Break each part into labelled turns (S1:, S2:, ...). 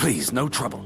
S1: Please, no trouble.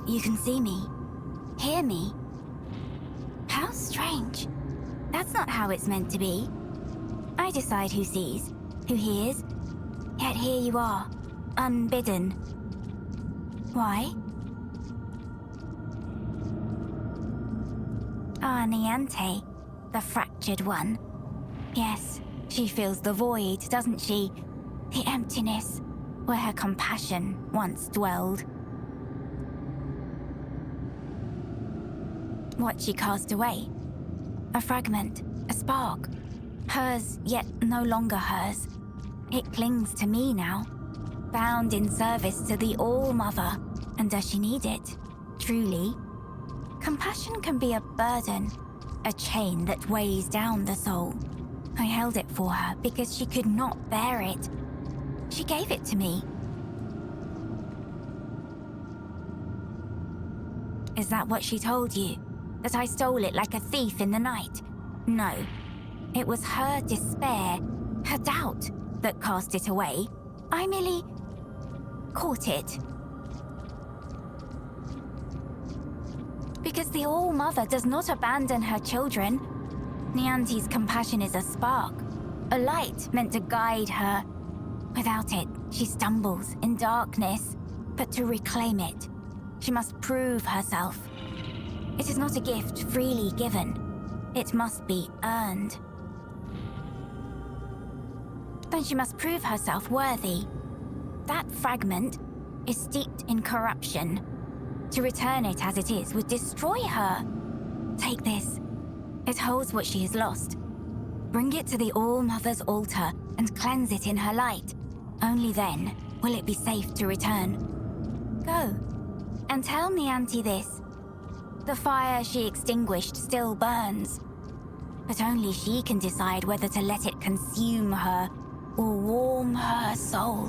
S2: You can see me, hear me. How strange. That's not how it's meant to be. I decide who sees, who hears, yet here you are, unbidden. Why? Ah, Niante, the fractured one. Yes, she feels the void, doesn't she? The emptiness, where her compassion once dwelled. What she cast away? A fragment, a spark. Hers, yet no longer hers. It clings to me now, bound in service to the All-Mother. And does she need it? Truly? Compassion can be a burden, a chain that weighs down the soul. I held it for her because she could not bear it. She gave it to me. Is that what she told you? That I stole it like a thief in the night? No. It was her despair, her doubt, that cast it away. I merely caught it. Because the All-Mother does not abandon her children. Niante's compassion is a spark, a light meant to guide her. Without it, she stumbles in darkness. But to reclaim it, she must prove herself. It is not a gift freely given. It must be earned. Then she must prove herself worthy. That fragment is steeped in corruption. To return it as it is would destroy her. Take this. It holds what she has lost. Bring it to the All-Mother's altar and cleanse it in her light. Only then will it be safe to return. Go, and tell Niante this. The fire she extinguished still burns, but only she can decide whether to let it consume her or warm her soul.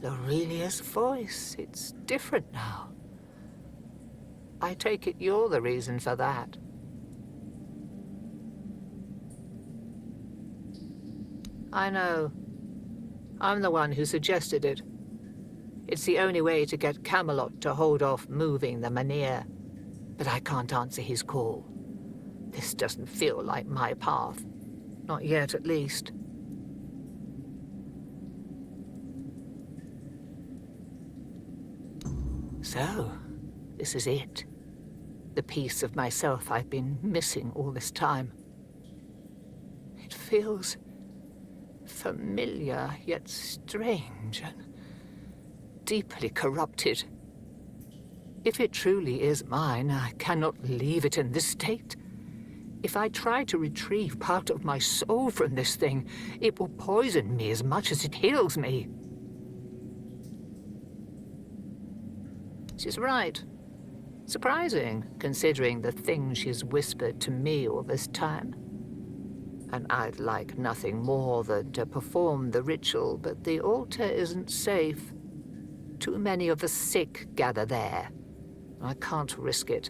S1: Aurelia's voice. It's different now. I take it you're the reason for that. I know. I'm the one who suggested it. It's the only way to get Camelot to hold off moving the Menhir. But I can't answer his call. This doesn't feel like my path. Not yet, at least. So, this is it. The piece of myself I've been missing all this time. It feels familiar, yet strange, and deeply corrupted. If it truly is mine, I cannot leave it in this state. If I try to retrieve part of my soul from this thing, it will poison me as much as it heals me. She's right. Surprising, considering the things she's whispered to me all this time. And I'd like nothing more than to perform the ritual, but the altar isn't safe. Too many of the sick gather there. I can't risk it.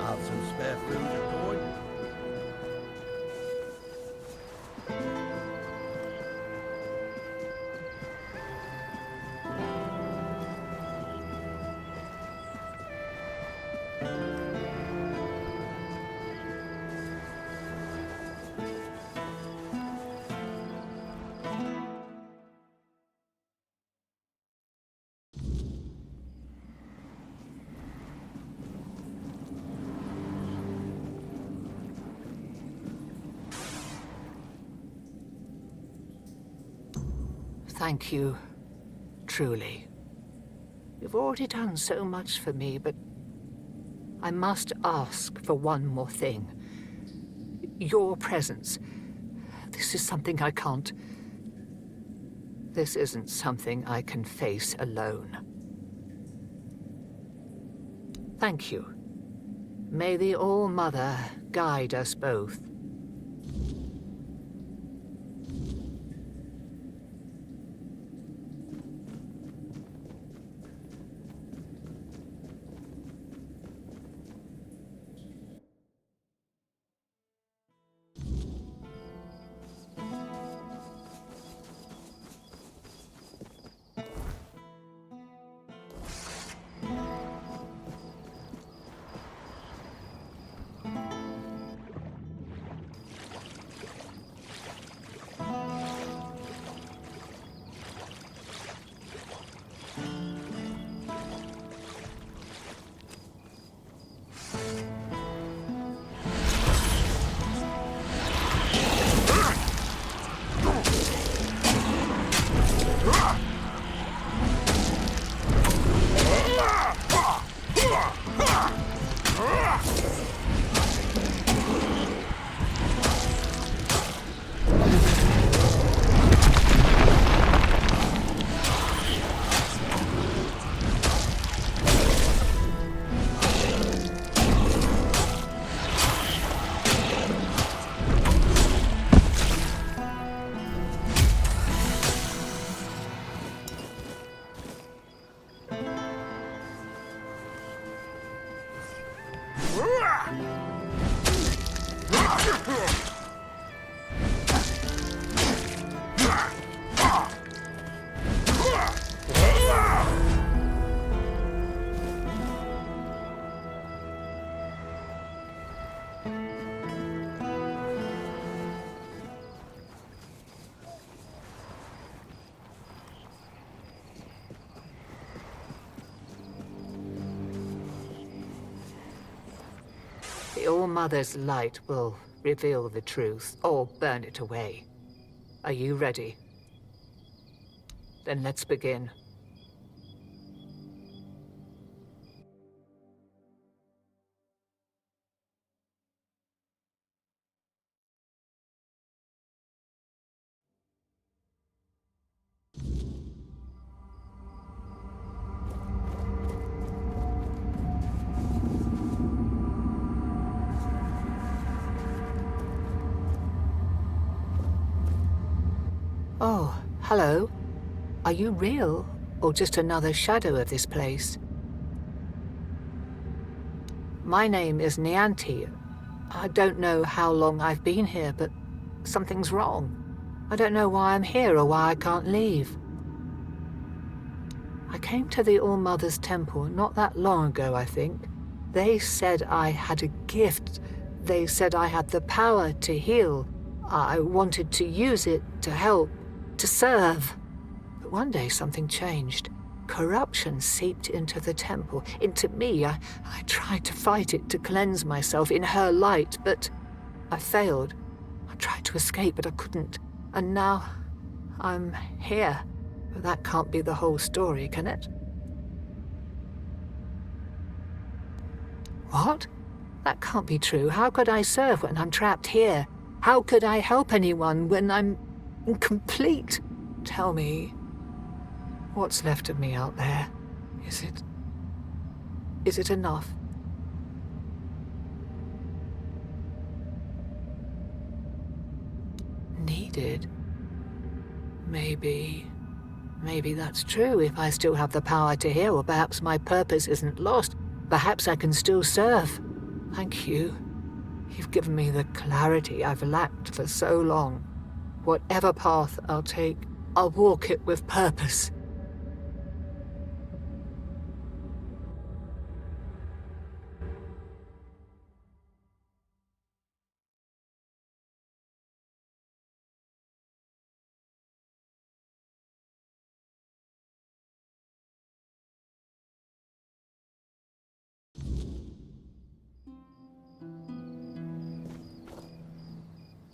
S3: Have some spare food at going?
S1: Thank you, truly. You've already done so much for me, but I must ask for one more thing. Your presence. This is something I can't... This isn't something I can face alone. Thank you. May the All-Mother guide us both. The All-Mother's light will reveal the truth, or burn it away. Are you ready? Then let's begin. Oh, hello. Are you real, or just another shadow of this place? My name is Nianti. I don't know how long I've been here, but something's wrong. I don't know why I'm here or why I can't leave. I came to the All-Mother's temple not that long ago, I think. They said I had a gift. They said I had the power to heal. I wanted to use it to help, to serve. But one day something changed. Corruption seeped into the temple, into me. I tried to fight it, to cleanse myself in her light, but I failed. I tried to escape, but I couldn't. And now I'm here. But that can't be the whole story, can it? What? That can't be true. How could I serve when I'm trapped here? How could I help anyone when I'm incomplete? Tell me, what's left of me out there? Is it Is it enough? Needed? Maybe that's true if I still have the power to heal, or perhaps my purpose isn't lost. Perhaps I can still serve. Thank you. You've given me the clarity I've lacked for so long. Whatever path I'll take, I'll walk it with purpose.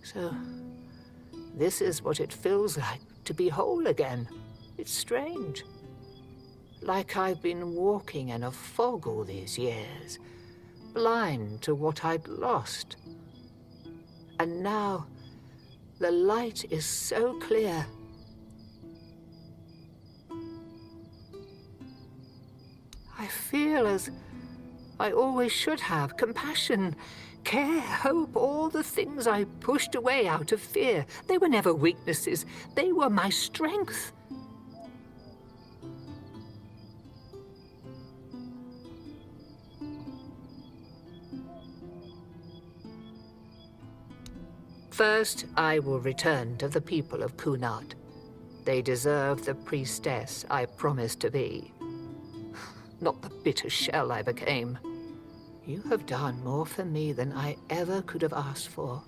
S1: So, this is what it feels like to be whole again. It's strange. Like I've been walking in a fog all these years, blind to what I'd lost. And now, the light is so clear. I feel as I always should have: compassion, care, hope, all the things I pushed away out of fear. They were never weaknesses. They were my strength. First, I will return to the people of Kunat. They deserve the priestess I promised to be, not the bitter shell I became. You have done more for me than I ever could have asked for.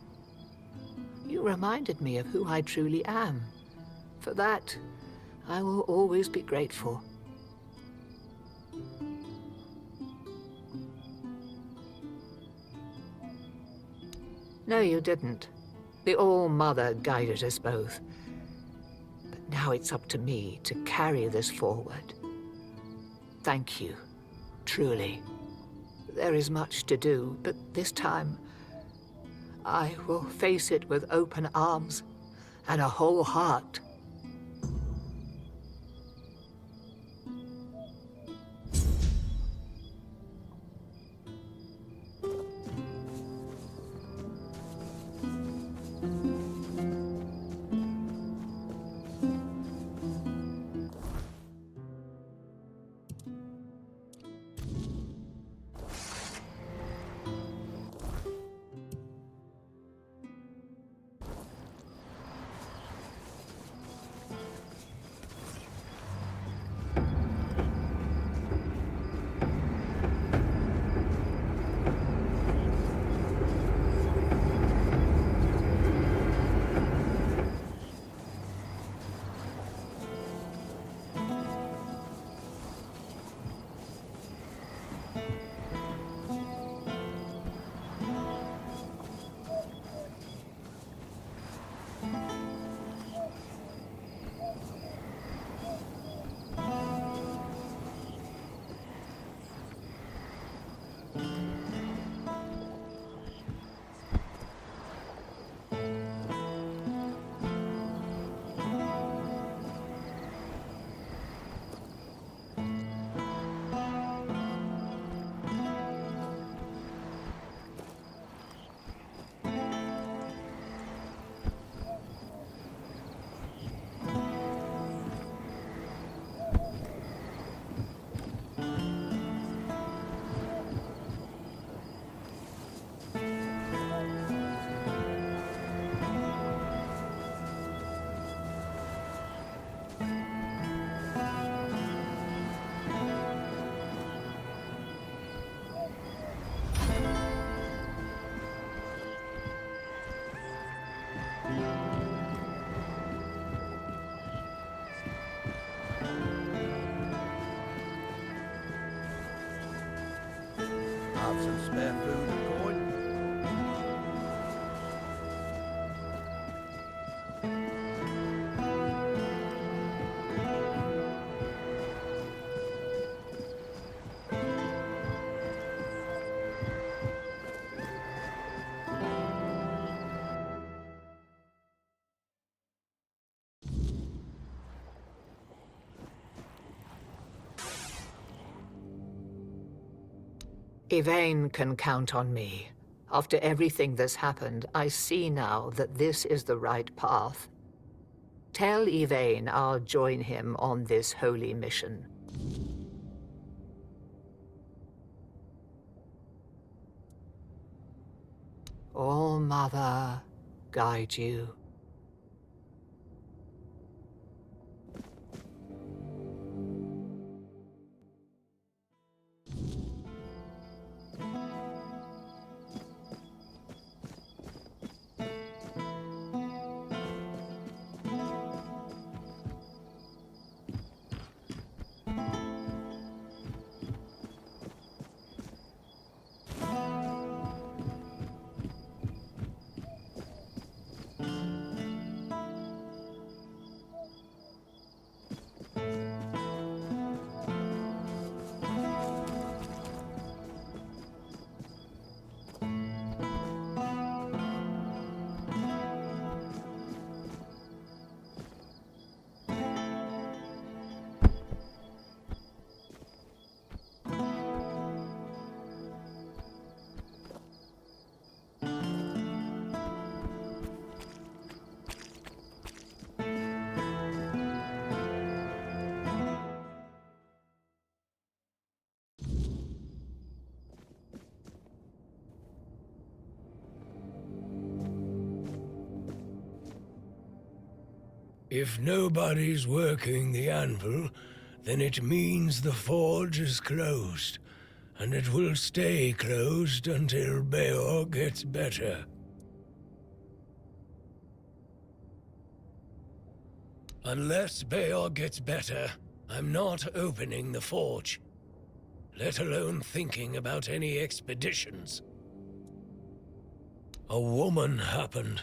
S1: You reminded me of who I truly am. For that, I will always be grateful. No, you didn't. The All-Mother guided us both. But now it's up to me to carry this forward. Thank you, truly. There is much to do, but this time, I will face it with open arms and a whole heart.
S3: Have some spare food and coin?
S1: Yvain can count on me. After everything that's happened, I see now that this is the right path. Tell Yvain I'll join him on this holy mission. All Mother guide you.
S4: If nobody's working the anvil, then it means the forge is closed, and it will stay closed until Beor gets better. Unless Beor gets better, I'm not opening the forge, let alone thinking about any expeditions. A woman happened.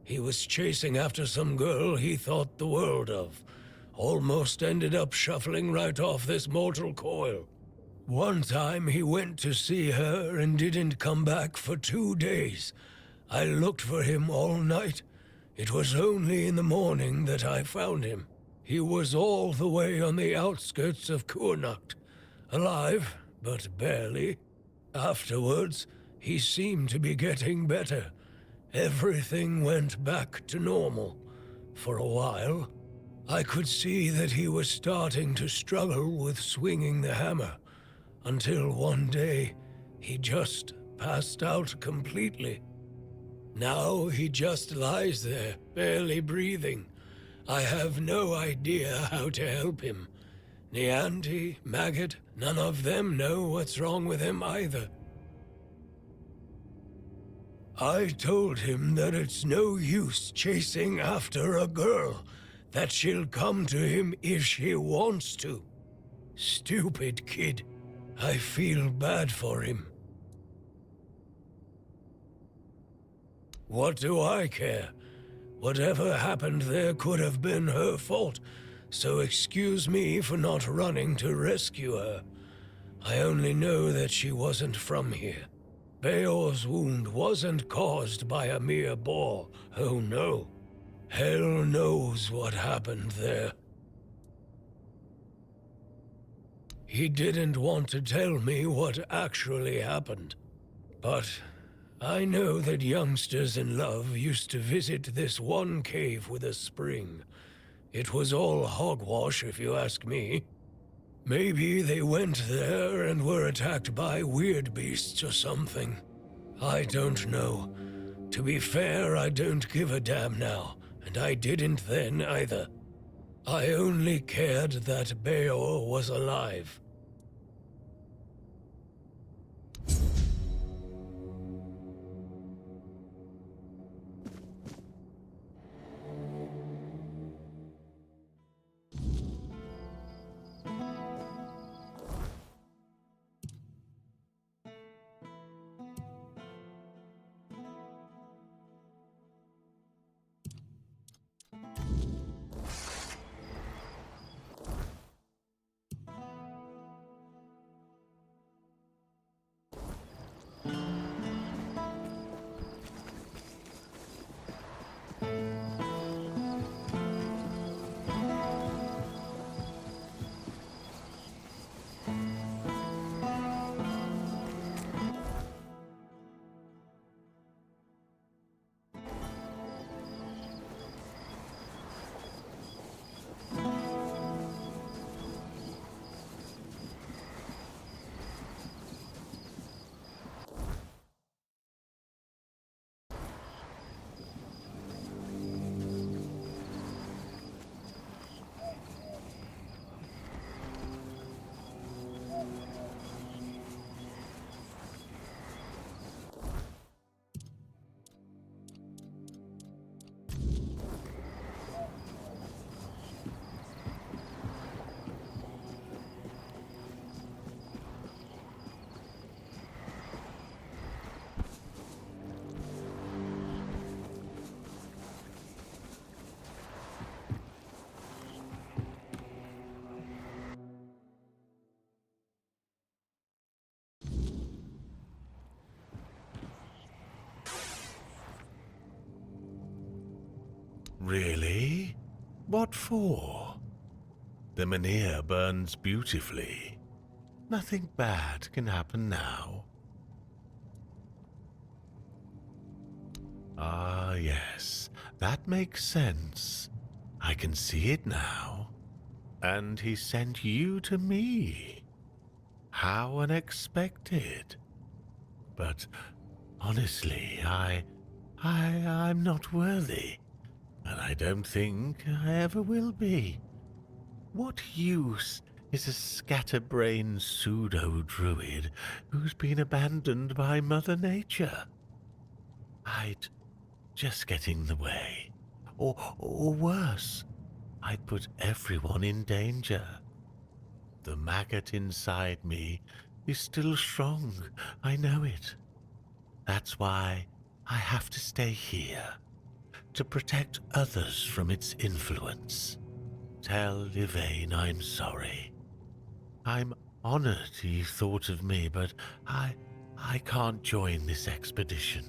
S4: He was chasing after some girl he thought the world of. Almost ended up shuffling right off this mortal coil. One time he went to see her and didn't come back for 2 days. I looked for him all night. It was only in the morning that I found him. He was all the way on the outskirts of Kurnacht. Alive, but barely. Afterwards, he seemed to be getting better. Everything went back to normal. For a while, I could see that he was starting to struggle with swinging the hammer, until one day, he just passed out completely. Now he just lies there, barely breathing. I have no idea how to help him. Nianti, Maggot, none of them know what's wrong with him either. I told him that it's no use chasing after a girl, that she'll come to him if she wants to. Stupid kid. I feel bad for him. What do I care? Whatever happened there could have been her fault, so excuse me for not running to rescue her. I only know that she wasn't from here. Beor's wound wasn't caused by a mere boar, oh no. Hell knows what happened there. He didn't want to tell me what actually happened. But I know that youngsters in love used to visit this one cave with a spring. It was all hogwash if you ask me. Maybe they went there and were attacked by weird beasts or something. I don't know. To be fair, I don't give a damn now, and I didn't then either. I only cared that Beor was alive.
S5: What for? The Menhir burns beautifully. Nothing bad can happen now. Ah, yes, that makes sense. I can see it now. And he sent you to me. How unexpected. But honestly, I'm not worthy, and I don't think I ever will be. What use is a scatterbrained pseudo-druid who's been abandoned by Mother Nature? I'd just get in the way. Or worse, I'd put everyone in danger. The maggot inside me is still strong, I know it. That's why I have to stay here, to protect others from its influence. Tell Yvain I'm sorry. I'm honored he thought of me, but I can't join this expedition.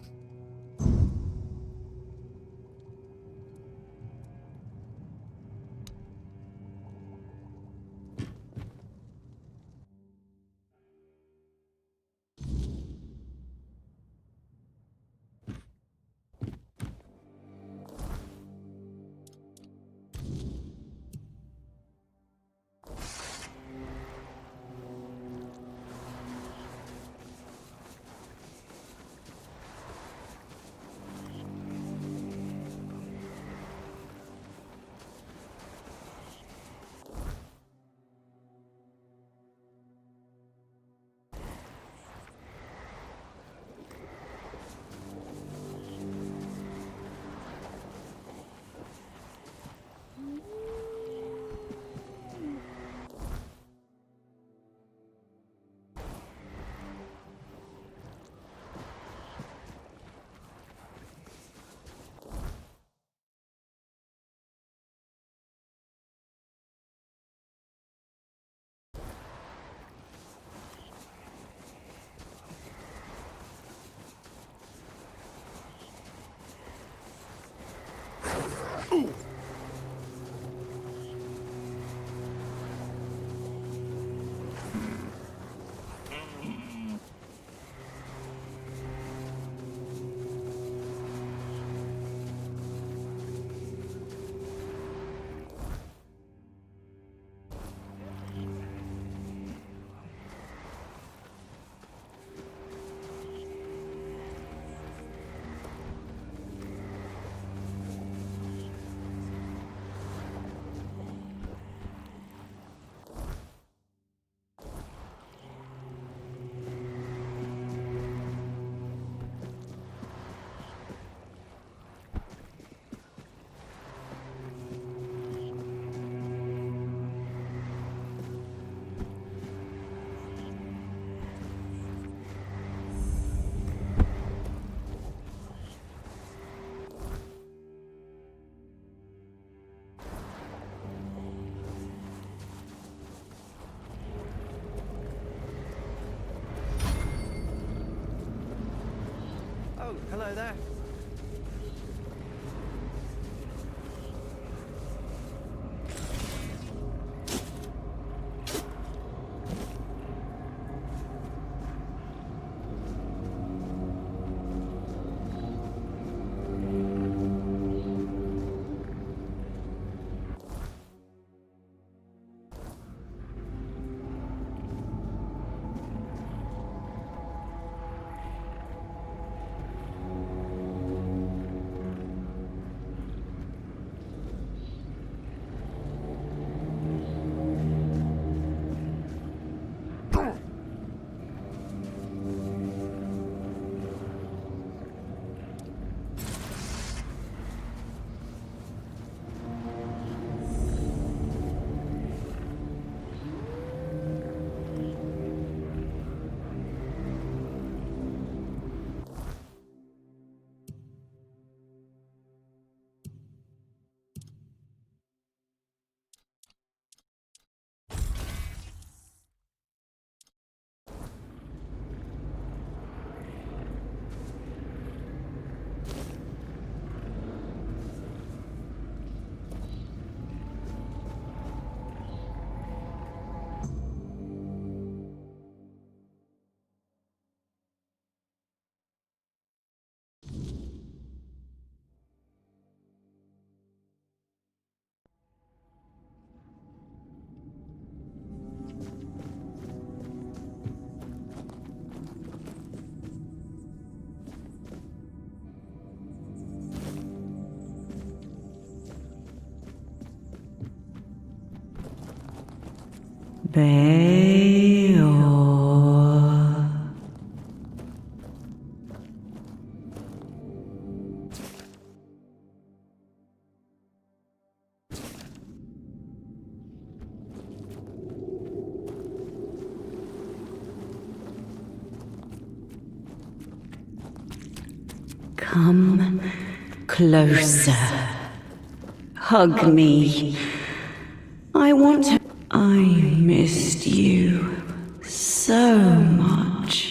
S3: Oh, hello there.
S6: Beor. Come closer. Hug me. I want to. I missed you so much.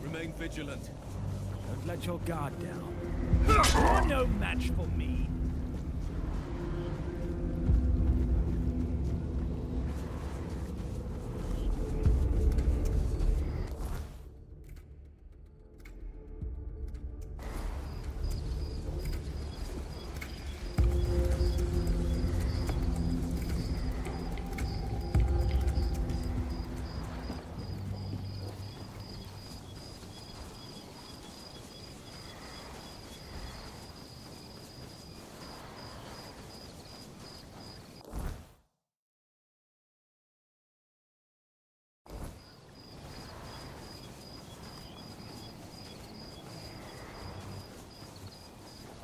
S3: Remain vigilant.
S7: Don't let your guard down. You're no match for me.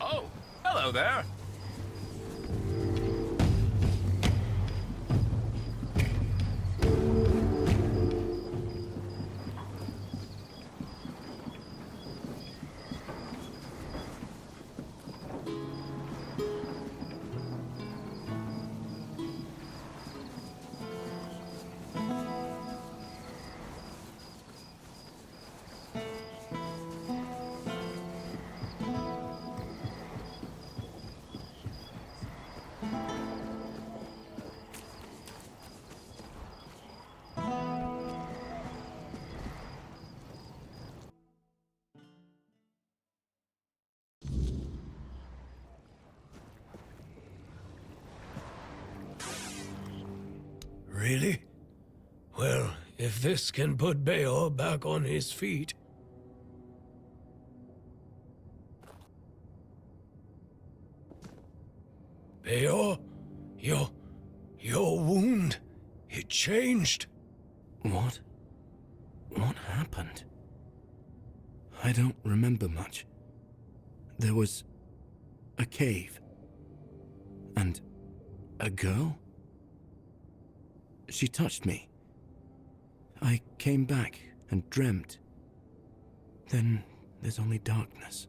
S3: Oh, hello there.
S4: Really? Well, if this can put Beor back on his feet... Beor, your wound, it changed.
S8: What? What happened? I don't remember much. There was a cave. And a girl? She touched me. I came back and dreamt. Then there's only darkness.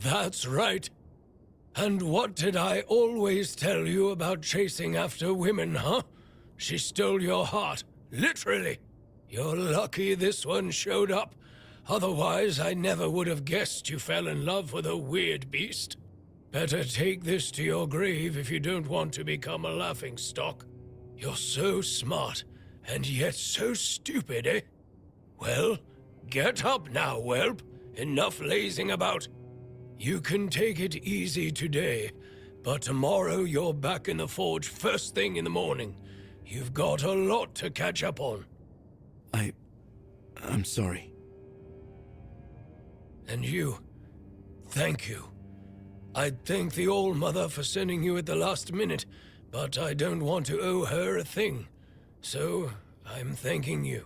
S4: That's right. And what did I always tell you about chasing after women, huh? She stole your heart, literally. You're lucky this one showed up. Otherwise, I never would have guessed you fell in love with a weird beast. Better take this to your grave if you don't want to become a laughingstock. You're so smart, and yet so stupid, eh? Well, get up now, whelp. Enough lazing about. You can take it easy today, but tomorrow you're back in the forge first thing in the morning. You've got a lot to catch up on.
S8: I'm sorry.
S4: And you, thank you. I'd thank the All-Mother for sending you at the last minute, but I don't want to owe her a thing. So, I'm thanking you.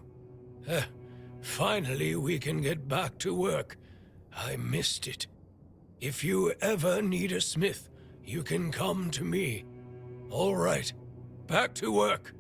S4: Finally we can get back to work. I missed it. If you ever need a smith, you can come to me. All right, back to work.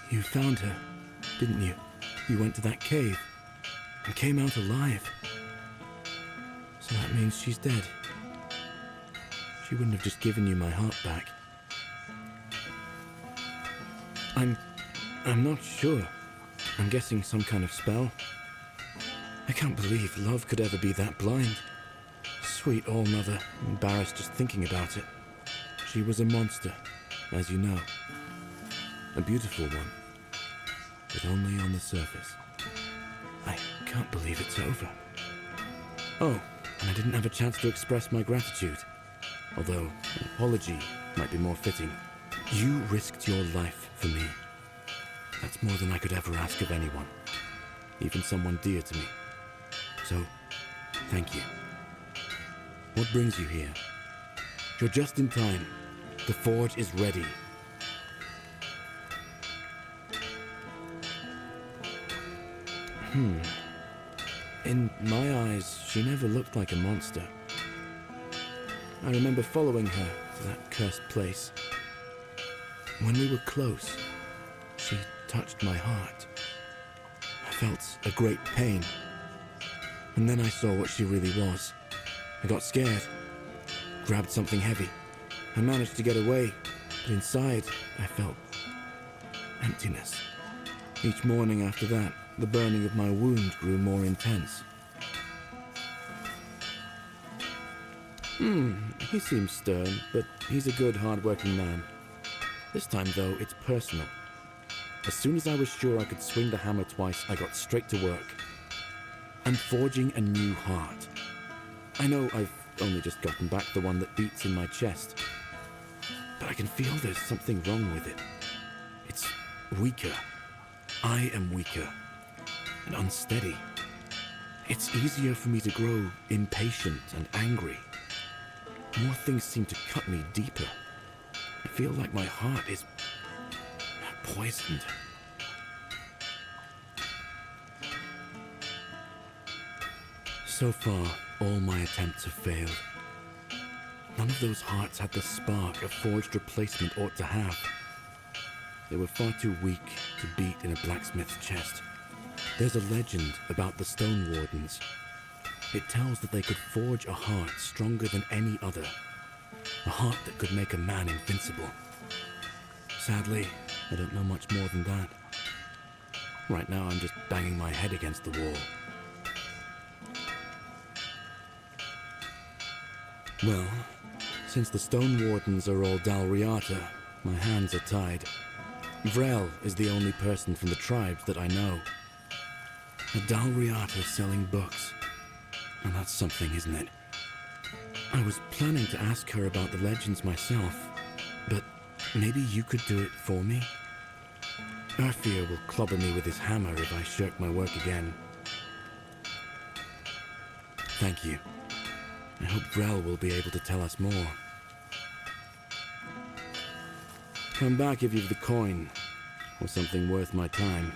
S8: You found her, didn't you? You went to that cave and came out alive. So that means she's dead. She wouldn't have just given you my heart back. I'm not sure. I'm guessing some kind of spell. I can't believe love could ever be that blind. Sweet All-Mother, I'm embarrassed just thinking about it. She was a monster, as you know. A beautiful one, but only on the surface. I can't believe it's over. Oh, and I didn't have a chance to express my gratitude. Although, an apology might be more fitting. You risked your life for me. That's more than I could ever ask of anyone, even someone dear to me. So, thank you. What brings you here? You're just in time. The forge is ready. In my eyes, she never looked like a monster. I remember following her to that cursed place. When we were close, she touched my heart. I felt a great pain. And then I saw what she really was. I got scared, grabbed something heavy. I managed to get away, but inside I felt emptiness. Each morning after that, the burning of my wound grew more intense. He seems stern, but he's a good, hard-working man. This time, though, it's personal. As soon as I was sure I could swing the hammer twice, I got straight to work. I'm forging a new heart. I know I've only just gotten back the one that beats in my chest, but I can feel there's something wrong with it. It's weaker. I am weaker and unsteady. It's easier for me to grow impatient and angry. More things seem to cut me deeper. I feel like my heart is poisoned. So far, all my attempts have failed. None of those hearts had the spark a forged replacement ought to have. They were far too weak to beat in a blacksmith's chest. There's a legend about the Stone Wardens. It tells that they could forge a heart stronger than any other. A heart that could make a man invincible. Sadly, I don't know much more than that. Right now, I'm just banging my head against the wall. Well, since the Stone Wardens are all Dalriata, my hands are tied. Vrel is the only person from the tribes that I know. A Dalriata selling books. And that's something, isn't it? I was planning to ask her about the legends myself, but maybe you could do it for me? Urfir will clobber me with his hammer if I shirk my work again. Thank you. I hope Vrel will be able to tell us more. Come back if you've the coin, or something worth my time.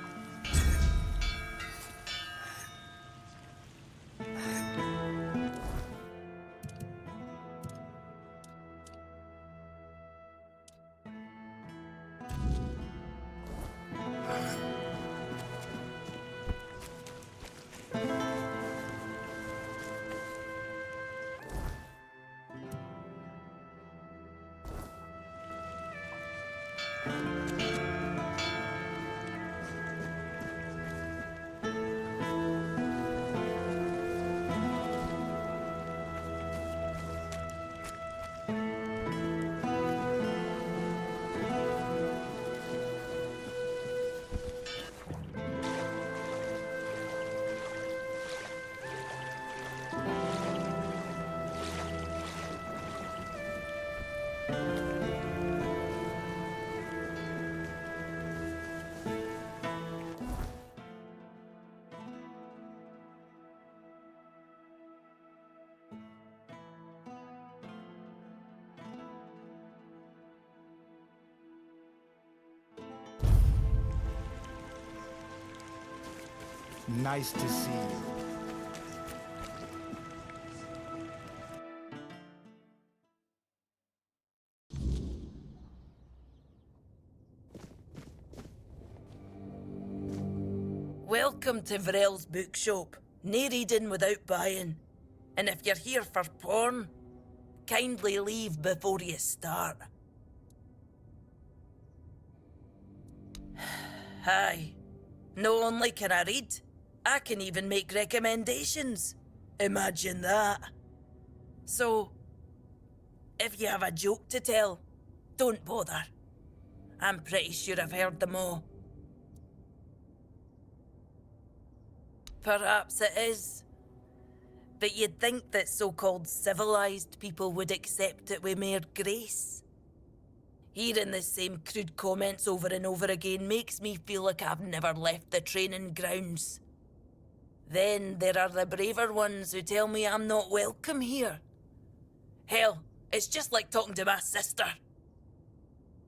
S7: Nice to see you.
S9: Welcome to Vrel's bookshop. Nae reading without buying. And if you're here for porn, kindly leave before you start. Hi. Not only can I read, I can even make recommendations. Imagine that. So, if you have a joke to tell, don't bother. I'm pretty sure I've heard them all. Perhaps it is. But you'd think that so-called civilized people would accept it with more grace. Hearing the same crude comments over and over again makes me feel like I've never left the training grounds. Then there are the braver ones who tell me I'm not welcome here. Hell, it's just like talking to my sister.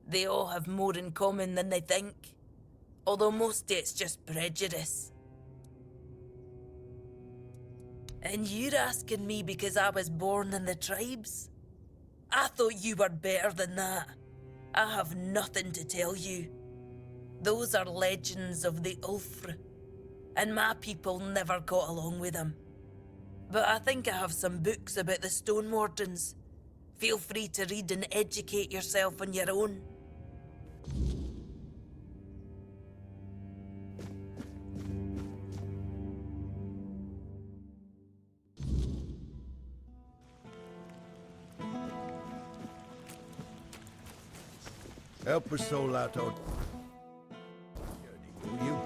S9: They all have more in common than they think, although mostly it's just prejudice. And you're asking me because I was born in the tribes? I thought you were better than that. I have nothing to tell you. Those are legends of the Ulfr, and my people never got along with them. But I think I have some books about the Stone Wardens. Feel free to read and educate yourself on your own.
S3: Help her soul out, will you?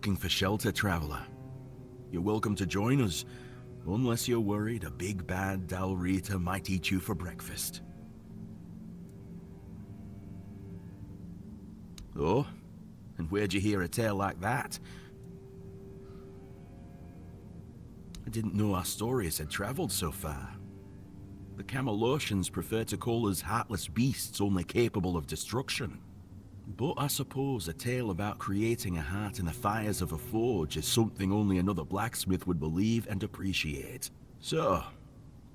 S10: looking for shelter, traveler. You're welcome to join us, unless you're worried a big bad Dalrita might eat you for breakfast. Oh, and where'd you hear a tale like that? I didn't know our stories had traveled so far. The Camelosians prefer to call us heartless beasts only capable of destruction. But I suppose a tale about creating a heart in the fires of a forge is something only another blacksmith would believe and appreciate. So,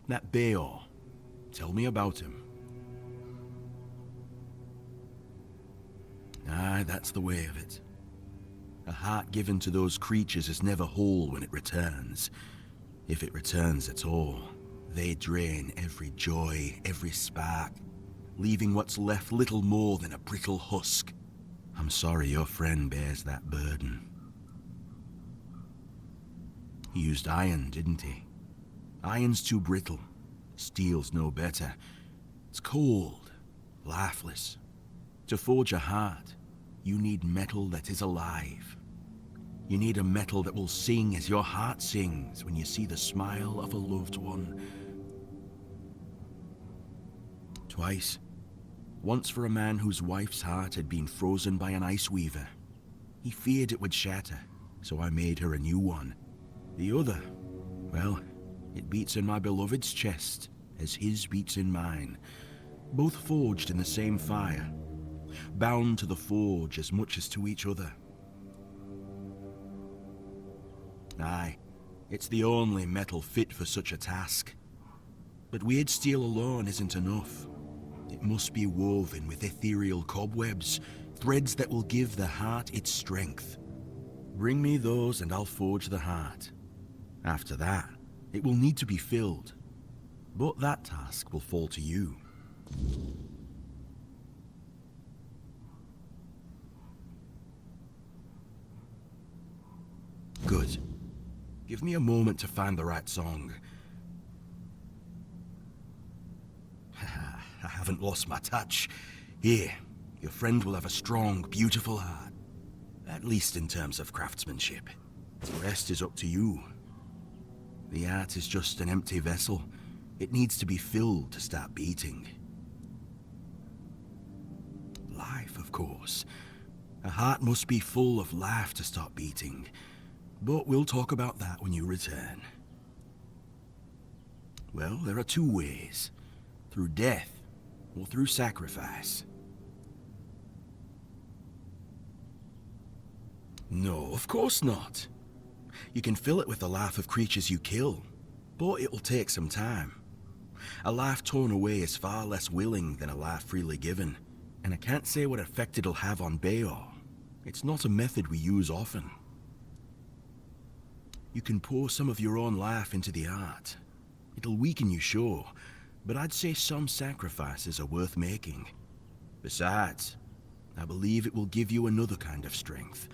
S10: that Beor, tell me about him. Aye, that's the way of it. A heart given to those creatures is never whole when it returns. If it returns at all, they drain every joy, every spark, leaving what's left little more than a brittle husk. I'm sorry your friend bears that burden. He used iron, didn't he? Iron's too brittle. Steel's no better. It's cold, lifeless. To forge a heart, you need metal that is alive. You need a metal that will sing as your heart sings when you see the smile of a loved one. Twice. Once for a man whose wife's heart had been frozen by an ice weaver. He feared it would shatter, so I made her a new one. The other, well, it beats in my beloved's chest, as his beats in mine. Both forged in the same fire, bound to the forge as much as to each other. Aye, it's the only metal fit for such a task. But weird steel alone isn't enough. It must be woven with ethereal cobwebs, threads that will give the heart its strength. Bring me those and I'll forge the heart. After that, it will need to be filled. But that task will fall to you. Good. Give me a moment to find the right song. I haven't lost my touch. Here, your friend will have a strong, beautiful heart. At least in terms of craftsmanship. The rest is up to you. The art is just an empty vessel. It needs to be filled to start beating. Life, of course. A heart must be full of life to start beating. But we'll talk about that when you return. Well, there are two ways. Through death, or through sacrifice. No, of course not. You can fill it with the life of creatures you kill, but it'll take some time. A life torn away is far less willing than a life freely given, and I can't say what effect it'll have on Beor. It's not a method we use often. You can pour some of your own life into the art. It'll weaken you, sure, but I'd say some sacrifices are worth making. Besides, I believe it will give you another kind of strength,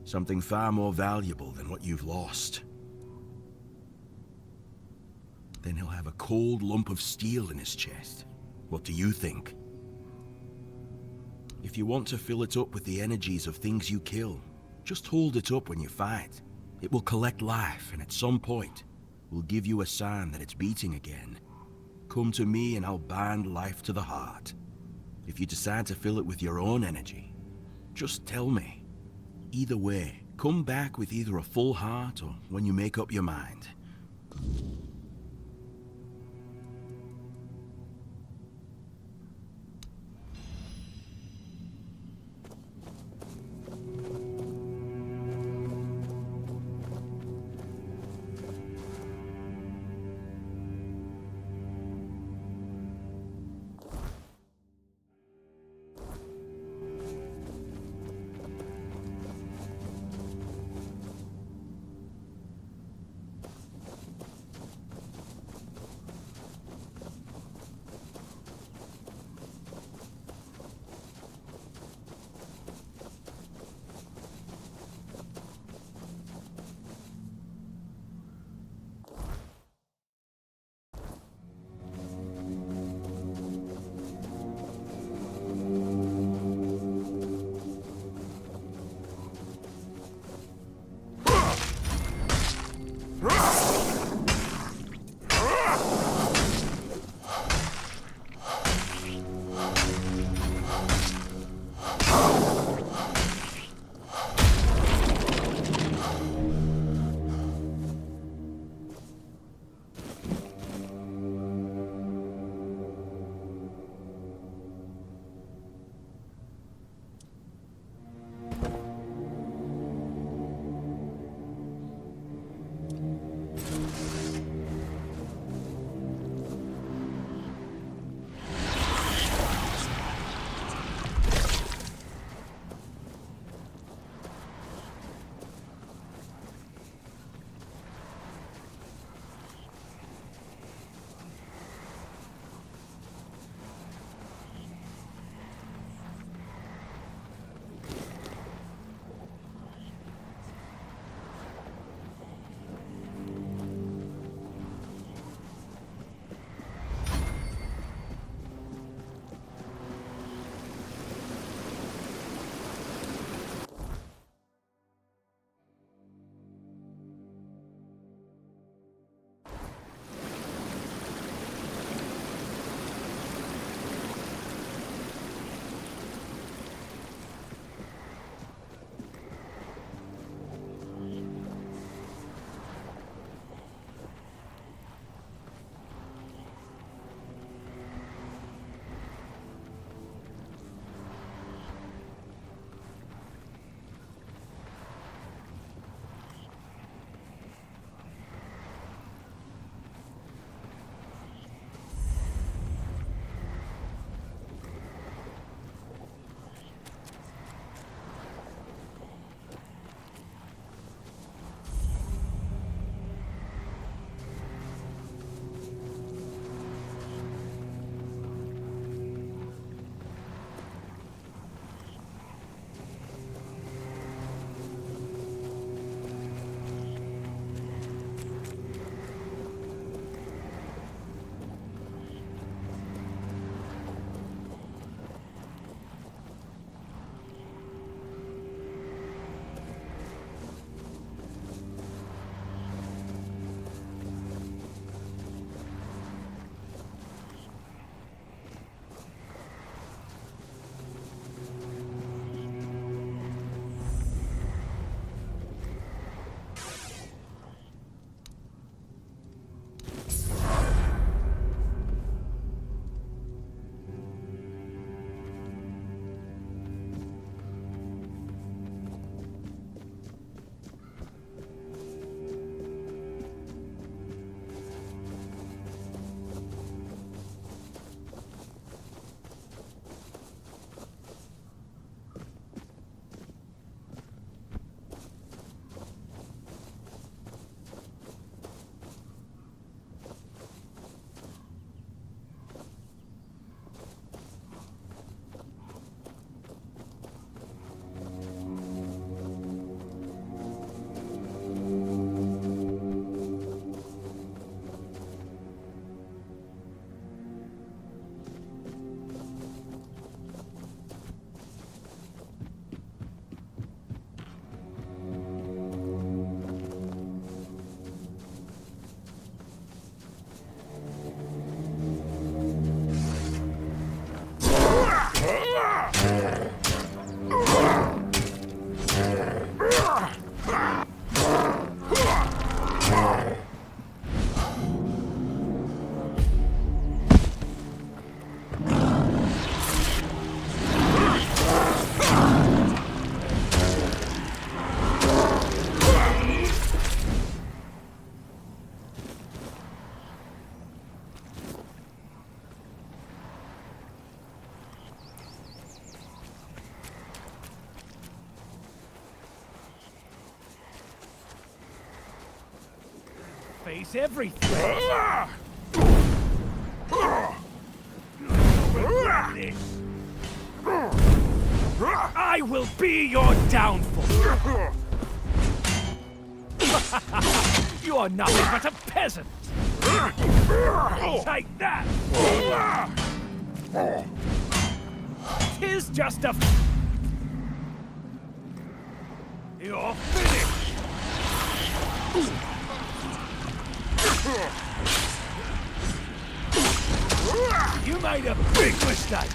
S10: something far more valuable than what you've lost. Then he'll have a cold lump of steel in his chest. What do you think? If you want to fill it up with the energies of things you kill, just hold it up when you fight. It will collect life, and at some point, will give you a sign that it's beating again. Come to me and I'll bind life to the heart. If you decide to fill it with your own energy, just tell me. Either way, come back with either a full heart or when you make up your mind.
S7: Face everything. I will be your downfall. You are nothing but a peasant. Take that. Tis just a... You're finished. You made a big mistake.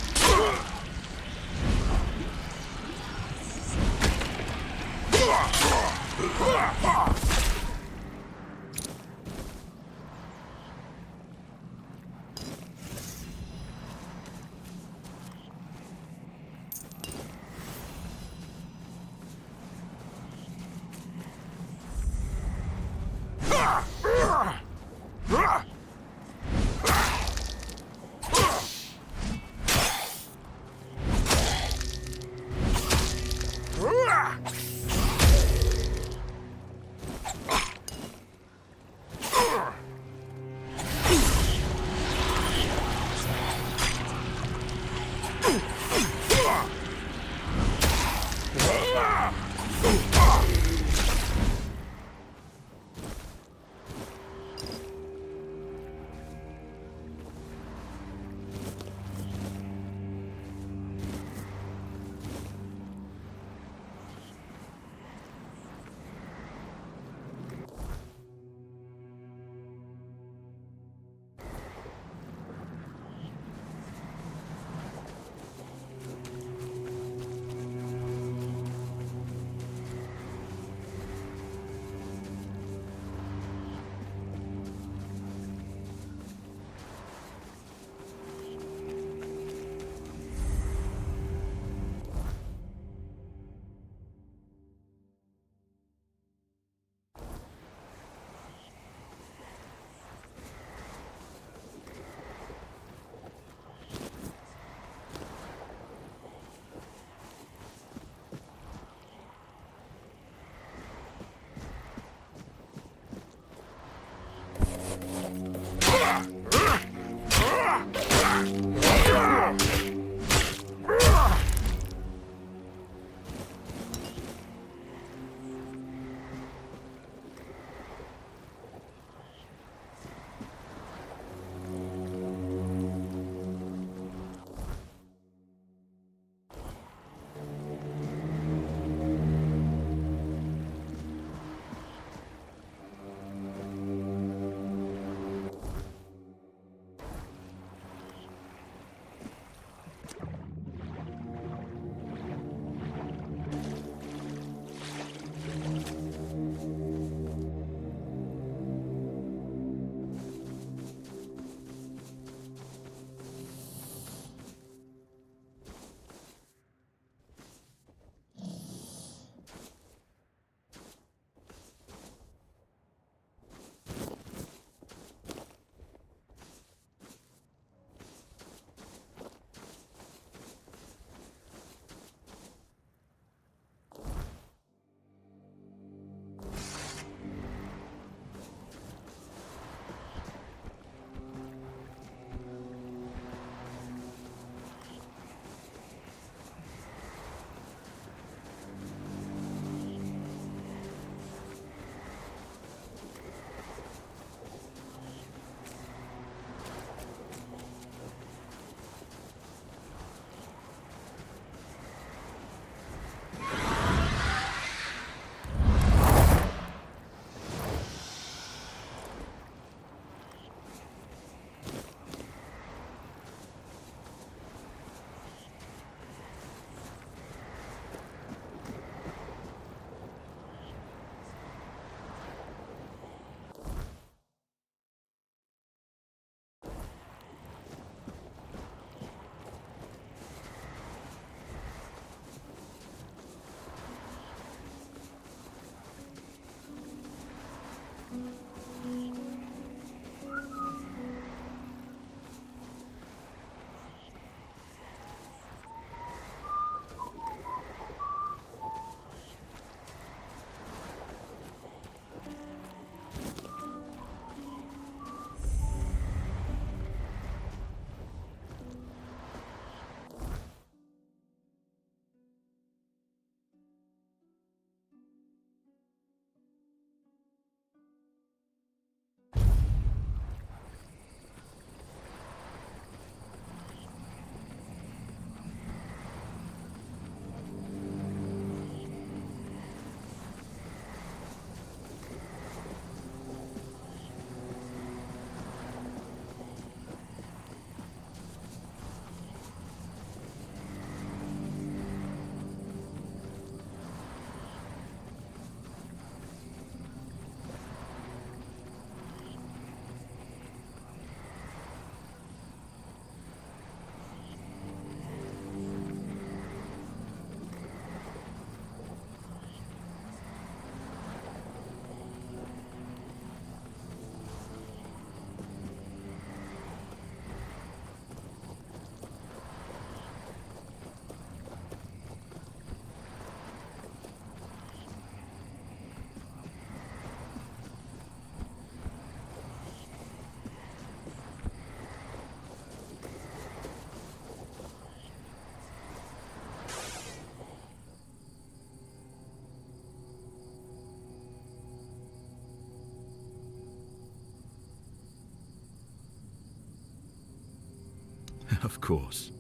S10: Of course.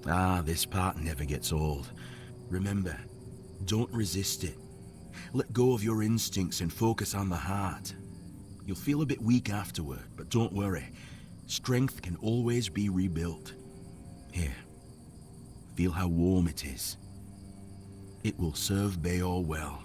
S10: Ah, this part never gets old. Remember, don't resist it. Let go of your instincts and focus on the heart. You'll feel a bit weak afterward, but don't worry. Strength can always be rebuilt. Here, feel how warm it is. It will serve Beor well.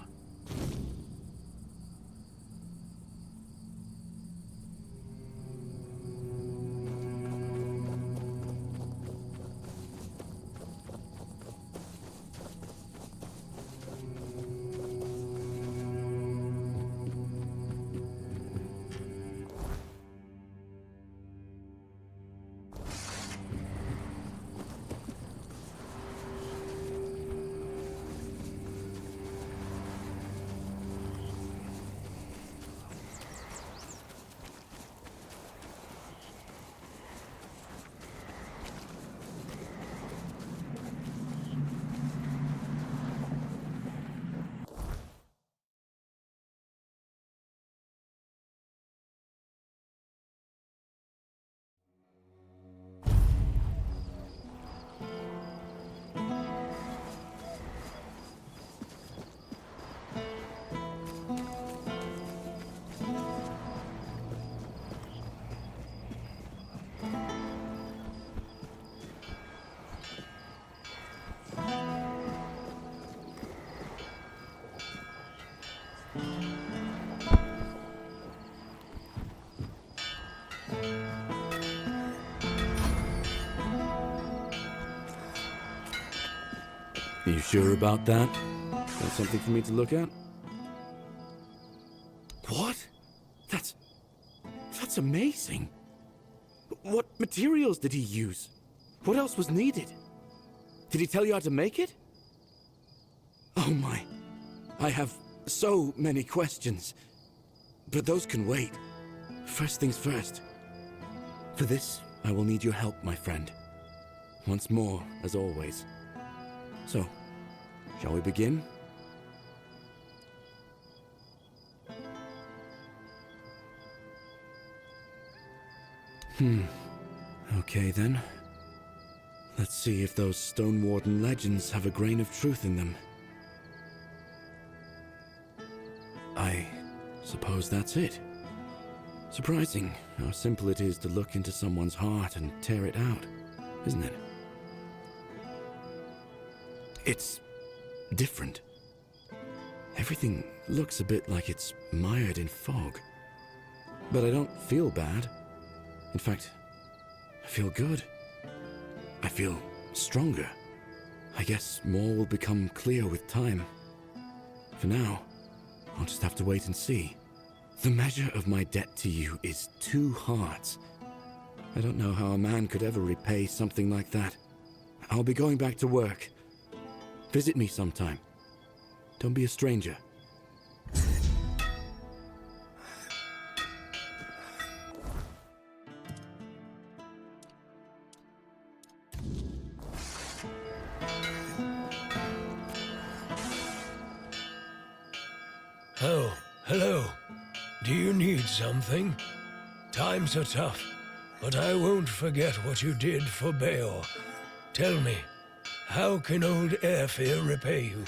S8: Are you sure about that? That's something for me to look at? What? That's amazing. What materials did he use? What else was needed? Did he tell you how to make it? Oh my. I have so many questions. But those can wait. First things first. For this, I will need your help, my friend. Once more, as always. So, shall we begin? Okay then. Let's see if those Stone Warden legends have a grain of truth in them. I suppose that's it. Surprising how simple it is to look into someone's heart and tear it out, isn't it? It's different. Everything looks a bit like it's mired in fog. But I don't feel bad. In fact, I feel good. I feel stronger. I guess more will become clear with time. For now, I'll just have to wait and see. The measure of my debt to you is 2 hearts. I don't know how a man could ever repay something like that. I'll be going back to work. Visit me sometime. Don't be a stranger.
S4: Oh, hello. Do you need something? Times are tough, but I won't forget what you did for Beor. Tell me, how can old Airfear repay you?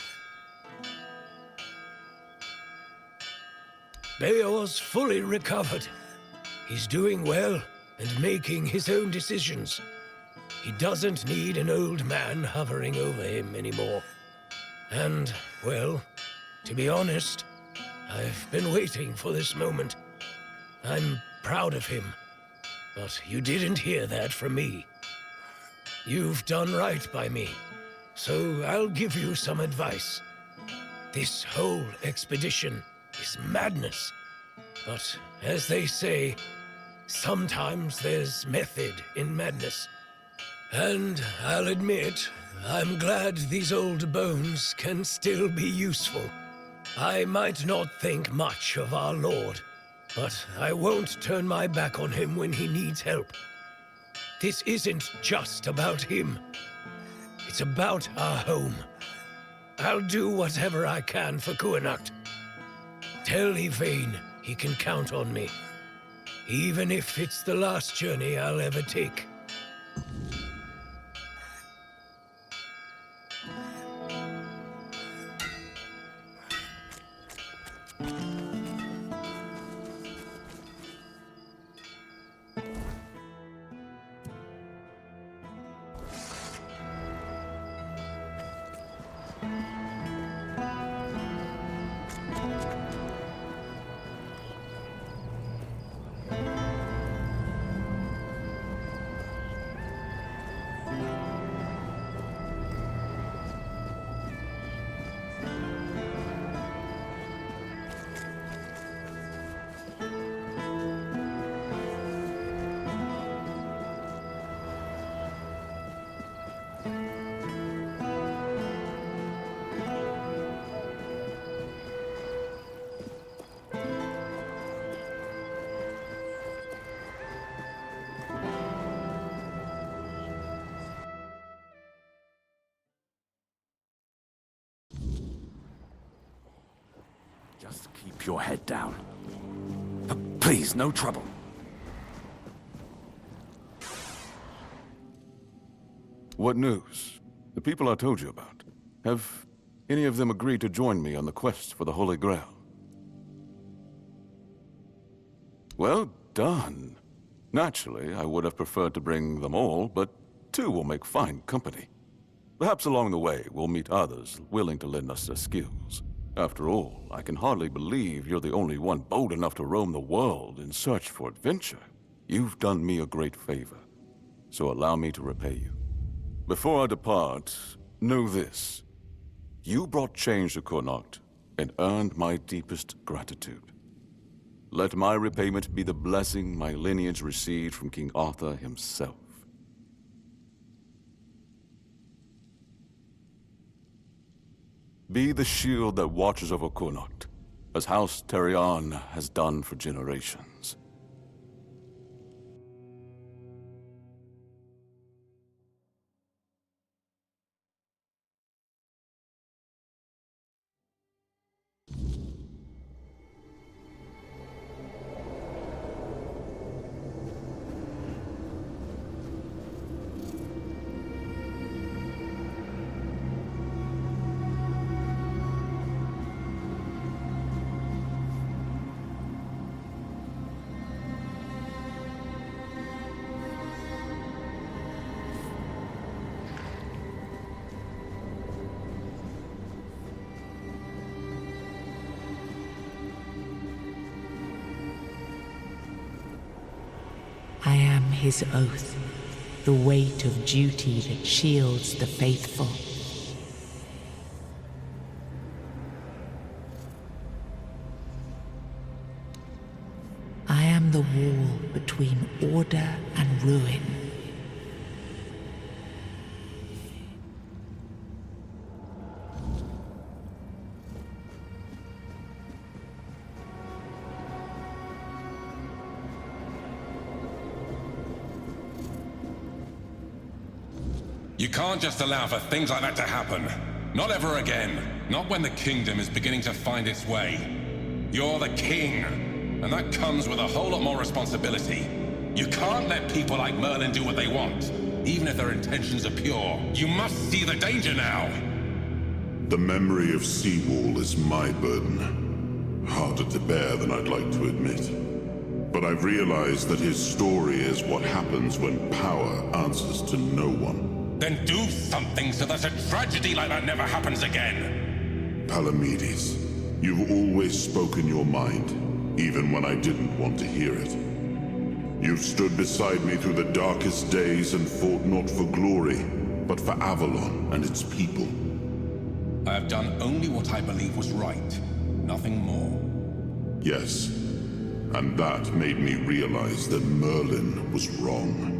S4: Beor's fully recovered. He's doing well and making his own decisions. He doesn't need an old man hovering over him anymore. And, well, to be honest, I've been waiting for this moment. I'm proud of him, but you didn't hear that from me. You've done right by me, so I'll give you some advice. This whole expedition is madness, but as they say, sometimes there's method in madness. And I'll admit, I'm glad these old bones can still be useful. I might not think much of our Lord, but I won't turn my back on him when he needs help. This isn't just about him. It's about our home. I'll do whatever I can for Kuanacht. Tell Yvain he can count on me, even if it's the last journey I'll ever take.
S11: Just keep your head down. Please, no trouble.
S12: What news? The people I told you about. Have any of them agreed to join me on the quest for the Holy Grail? Well done. Naturally, I would have preferred to bring them all, but 2 will make fine company. Perhaps along the way, we'll meet others willing to lend us their skills. After all, I can hardly believe you're the only one bold enough to roam the world in search for adventure. You've done me a great favor, so allow me to repay you. Before I depart, know this. You brought change to Connacht and earned my deepest gratitude. Let my repayment be the blessing my lineage received from King Arthur himself. Be the shield that watches over Connacht, as House Terion has done for generations.
S13: I am his oath, the weight of duty that shields the faithful. I am the wall between order and ruin.
S14: You can't just allow for things like that to happen. Not ever again. Not when the kingdom is beginning to find its way. You're the king, and that comes with a whole lot more responsibility. You can't let people like Merlin do what they want, even if their intentions are pure. You must see the danger now.
S15: The memory of Seawall is my burden. Harder to bear than I'd like to admit. But I've realized that his story is what happens when power answers to no one.
S14: Then do something so that a tragedy like that never happens again.
S15: Palamedes, you've always spoken your mind, even when I didn't want to hear it. You've stood beside me through the darkest days and fought not for glory, but for Avalon and its people.
S14: I have done only what I believe was right, nothing more.
S15: Yes, and that made me realize that Merlin was wrong.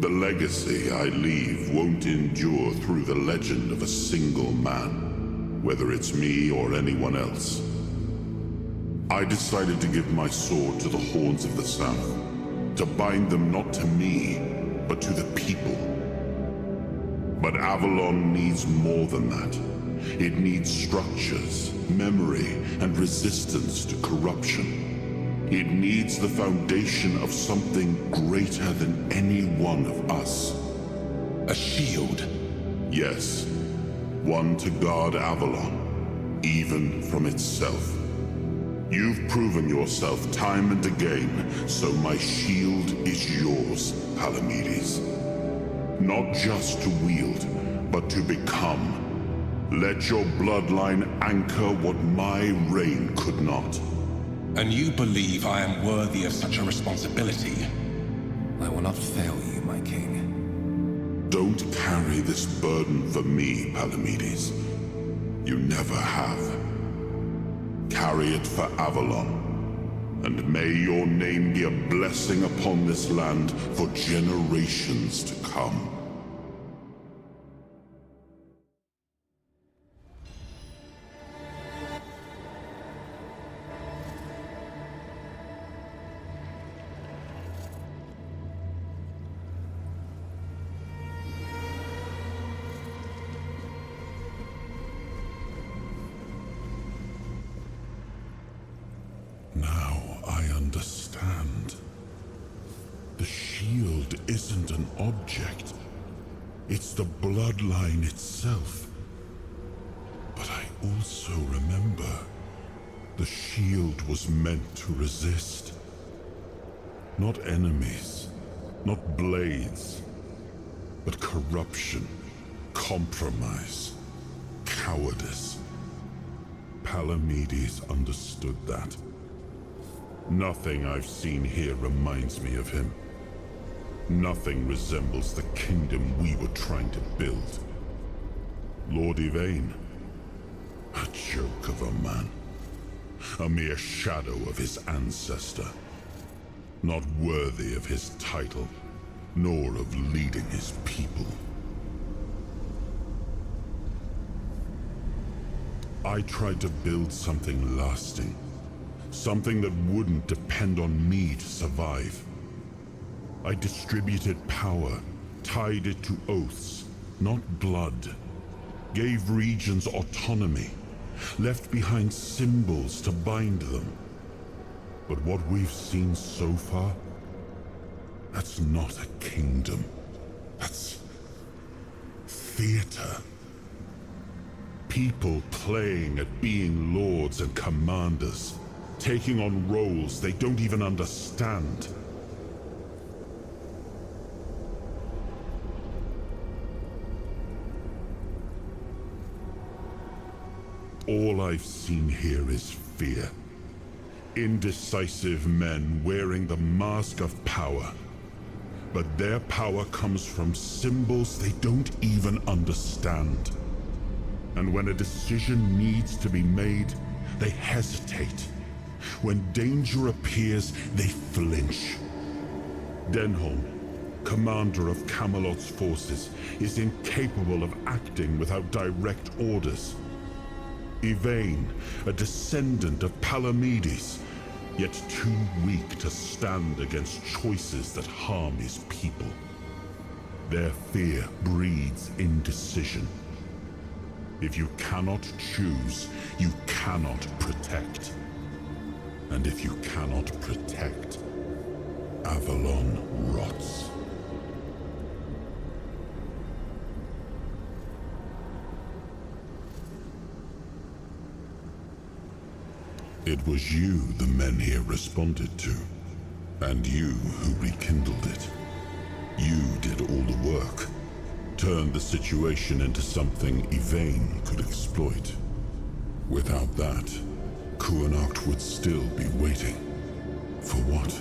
S15: The legacy I leave won't endure through the legend of a single man, whether it's me or anyone else. I decided to give my sword to the Horns of the South, to bind them not to me, but to the people. But Avalon needs more than that. It needs structures, memory, and resistance to corruption. It needs the foundation of something greater than any one of us.
S14: A shield?
S15: Yes. One to guard Avalon, even from itself. You've proven yourself time and again, so my shield is yours, Palamedes. Not just to wield, but to become. Let your bloodline anchor what my reign could not.
S14: And you believe I am worthy of such a responsibility? I will not fail you, my king.
S15: Don't carry this burden for me, Palamedes. You never have. Carry it for Avalon, and may your name be a blessing upon this land for generations to come. Now I understand. The shield isn't an object. It's the bloodline itself. But I also remember the shield was meant to resist. Not enemies, not blades, but corruption, compromise, cowardice. Palamedes understood that. Nothing I've seen here reminds me of him. Nothing resembles the kingdom we were trying to build. Lord Yvain, a joke of a man. A mere shadow of his ancestor. Not worthy of his title, nor of leading his people. I tried to build something lasting. Something that wouldn't depend on me to survive. I distributed power, tied it to oaths, not blood. Gave regions autonomy, left behind symbols to bind them. But what we've seen so far, that's not a kingdom. That's theater. People playing at being lords and commanders. Taking on roles they don't even understand. All I've seen here is fear. Indecisive men wearing the mask of power. But their power comes from symbols they don't even understand. And when a decision needs to be made, they hesitate. When danger appears, they flinch. Denholm, commander of Camelot's forces, is incapable of acting without direct orders. Yvain, a descendant of Palamedes, yet too weak to stand against choices that harm his people. Their fear breeds indecision. If you cannot choose, you cannot protect. And if you cannot protect, Avalon rots. It was you the men here responded to, and you who rekindled it. You did all the work, turned the situation into something Yvain could exploit. Without that, Kuanacht would still be waiting. For what?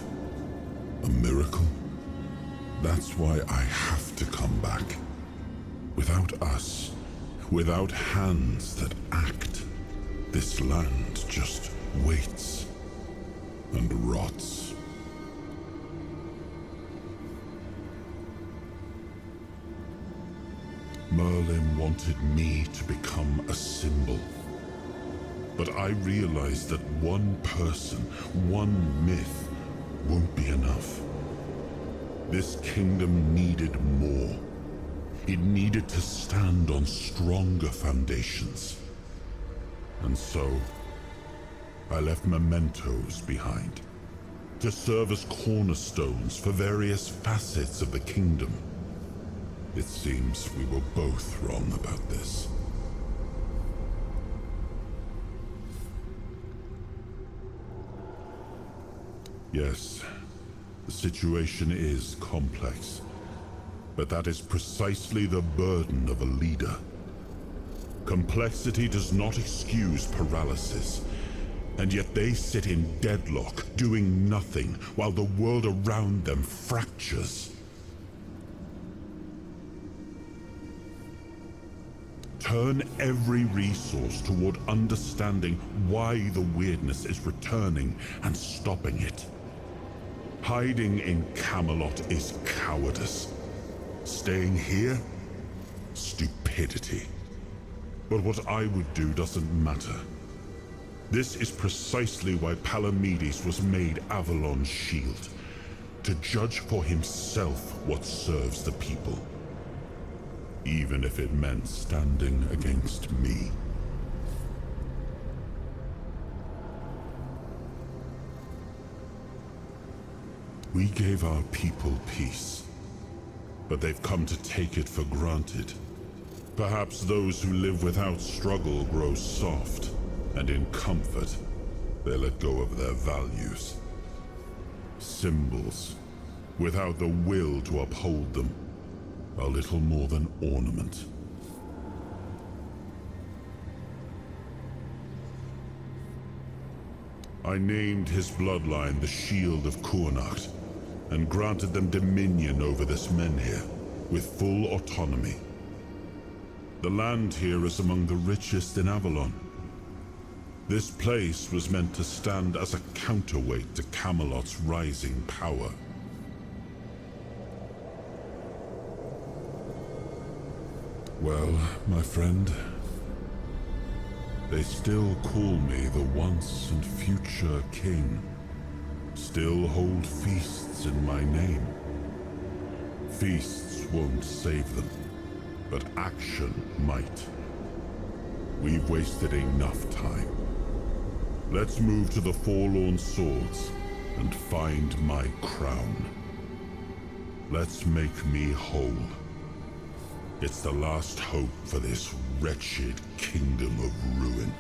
S15: A miracle? That's why I have to come back. Without us, without hands that act, this land just waits and rots. Merlin wanted me to become a symbol. But I realized that one person, one myth, won't be enough. This kingdom needed more. It needed to stand on stronger foundations. And so, I left mementos behind, to serve as cornerstones for various facets of the kingdom. It seems we were both wrong about this. Yes, the situation is complex, but that is precisely the burden of a leader. Complexity does not excuse paralysis, and yet they sit in deadlock, doing nothing, while the world around them fractures. Turn every resource toward understanding why the weirdness is returning and stopping it. Hiding in Camelot is cowardice. Staying here? Stupidity. But what I would do doesn't matter. This is precisely why Palamedes was made Avalon's shield. To judge for himself what serves the people. Even if it meant standing against me. We gave our people peace, but they've come to take it for granted. Perhaps those who live without struggle grow soft, and in comfort, they let go of their values. Symbols, without the will to uphold them, are little more than ornament. I named his bloodline the Shield of Kurnacht, and granted them dominion over this menhir, with full autonomy. The land here is among the richest in Avalon. This place was meant to stand as a counterweight to Camelot's rising power. Well, my friend, they still call me the once and future king. Still hold feasts in my name. Feasts won't save them, but action might. We've wasted enough time. Let's move to the Forlorn Swords and find my crown. Let's make me whole. It's the last hope for this wretched kingdom of ruin.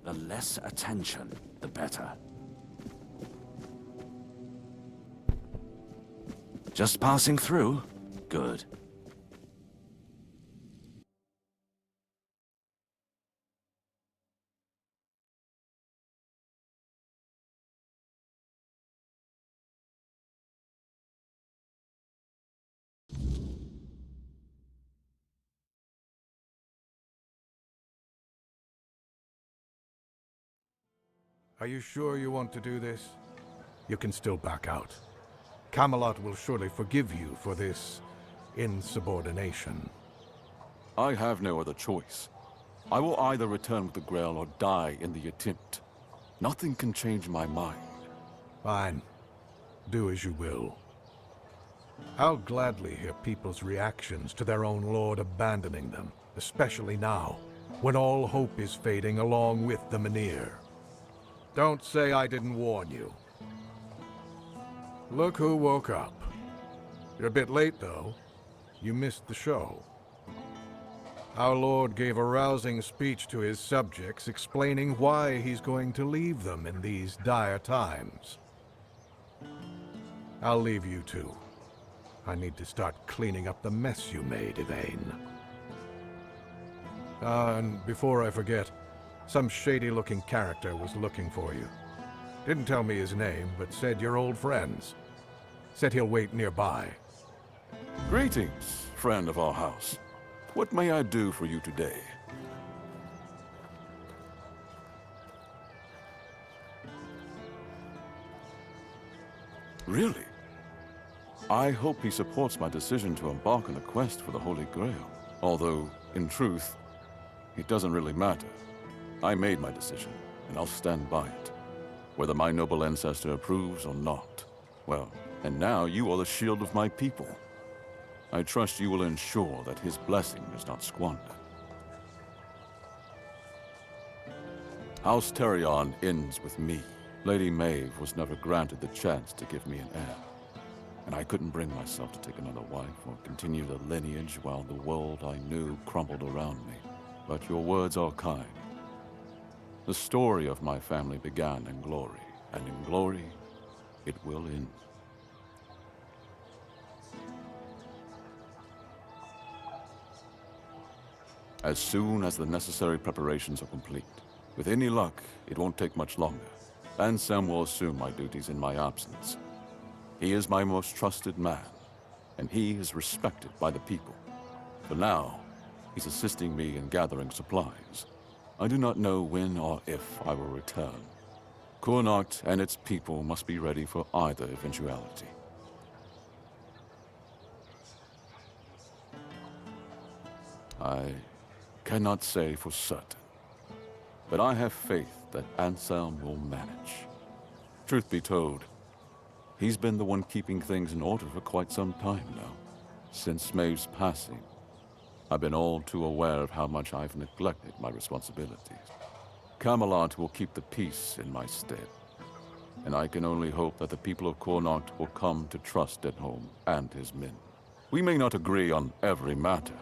S11: The less attention, the better. Just passing through? Good.
S7: Are you sure you want to do this? You can still back out. Camelot will surely forgive you for this insubordination.
S12: I have no other choice. I will either return with the Grail or die in the attempt. Nothing can change my mind.
S7: Fine. Do as you will. I'll gladly hear people's reactions to their own lord abandoning them, especially now, when all hope is fading along with the Menhir. Don't say I didn't warn you. Look who woke up. You're a bit late, though. You missed the show. Our Lord gave a rousing speech to his subjects explaining why he's going to leave them in these dire times. I'll leave you too. I need to start cleaning up the mess you made, Yvain. And before I forget, some shady-looking character was looking for you. Didn't tell me his name, but said you're old friends. Said he'll wait nearby.
S12: Greetings, friend of our house. What may I do for you today? Really? I hope he supports my decision to embark on a quest for the Holy Grail. Although, in truth, it doesn't really matter. I made my decision, and I'll stand by it. Whether my noble ancestor approves or not. Well, and now you are the shield of my people. I trust you will ensure that his blessing is not squandered. House Terion ends with me. Lady Maeve was never granted the chance to give me an heir. And I couldn't bring myself to take another wife or continue the lineage while the world I knew crumbled around me. But your words are kind. The story of my family began in glory, and in glory, it will end. As soon as the necessary preparations are complete. With any luck, it won't take much longer. Ansem will assume my duties in my absence. He is my most trusted man, and he is respected by the people. For now, he's assisting me in gathering supplies. I do not know when or if I will return. Connacht and its people must be ready for either eventuality. I cannot say for certain, but I have faith that Anselm will manage. Truth be told, he's been the one keeping things in order for quite some time now. Since Maeve's passing, I've been all too aware of how much I've neglected my responsibilities. Camelot will keep the peace in my stead, and I can only hope that the people of Connacht will come to trust Denholm and his men. We may not agree on every matter,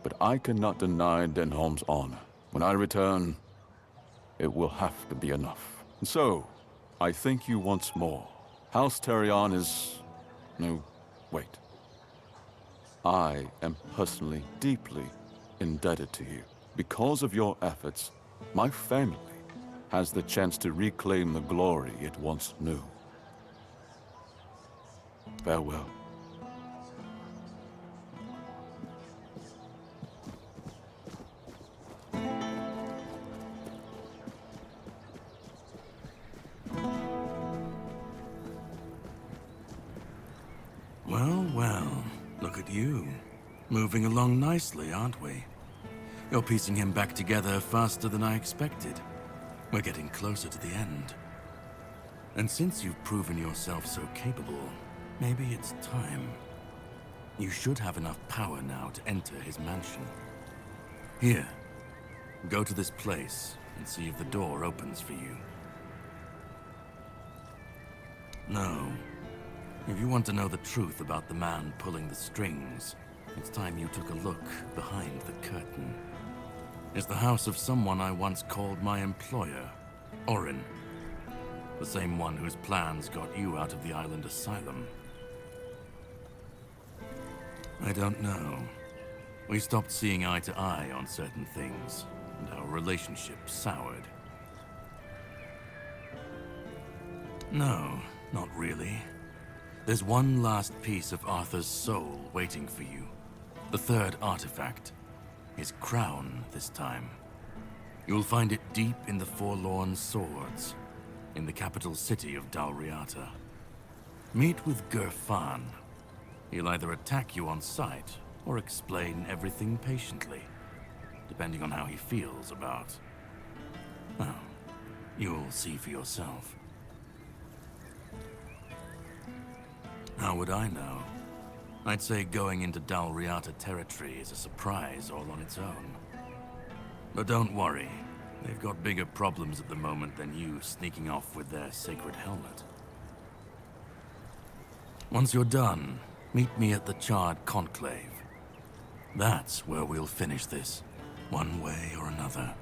S12: but I cannot deny Denholm's honor. When I return, it will have to be enough. And so, I thank you once more. House Terion is... no, wait. I am personally deeply indebted to you. Because of your efforts, my family has the chance to reclaim the glory it once knew. Farewell.
S8: Well, well, look at you. Moving along nicely, aren't we? You're piecing him back together faster than I expected. We're getting closer to the end. And since you've proven yourself so capable, maybe it's time. You should have enough power now to enter his mansion. Here, go to this place and see if the door opens for you. No. If you want to know the truth about the man pulling the strings, it's time you took a look behind the curtain. It's the house of someone I once called my employer, Orin. The same one whose plans got you out of the island asylum. I don't know. We stopped seeing eye to eye on certain things, and our relationship soured. No, not really. There's one last piece of Arthur's soul waiting for you. The third artifact. His crown, this time. You'll find it deep in the Forlorn Swords, in the capital city of Dalriata. Meet with Gerfan. He'll either attack you on sight, or explain everything patiently, depending on how he feels about... well, you'll see for yourself. How would I know? I'd say going into Dalriata territory is a surprise all on its own. But don't worry, they've got bigger problems at the moment than you sneaking off with their sacred helmet. Once you're done, meet me at the Charred Conclave. That's where we'll finish this, one way or another.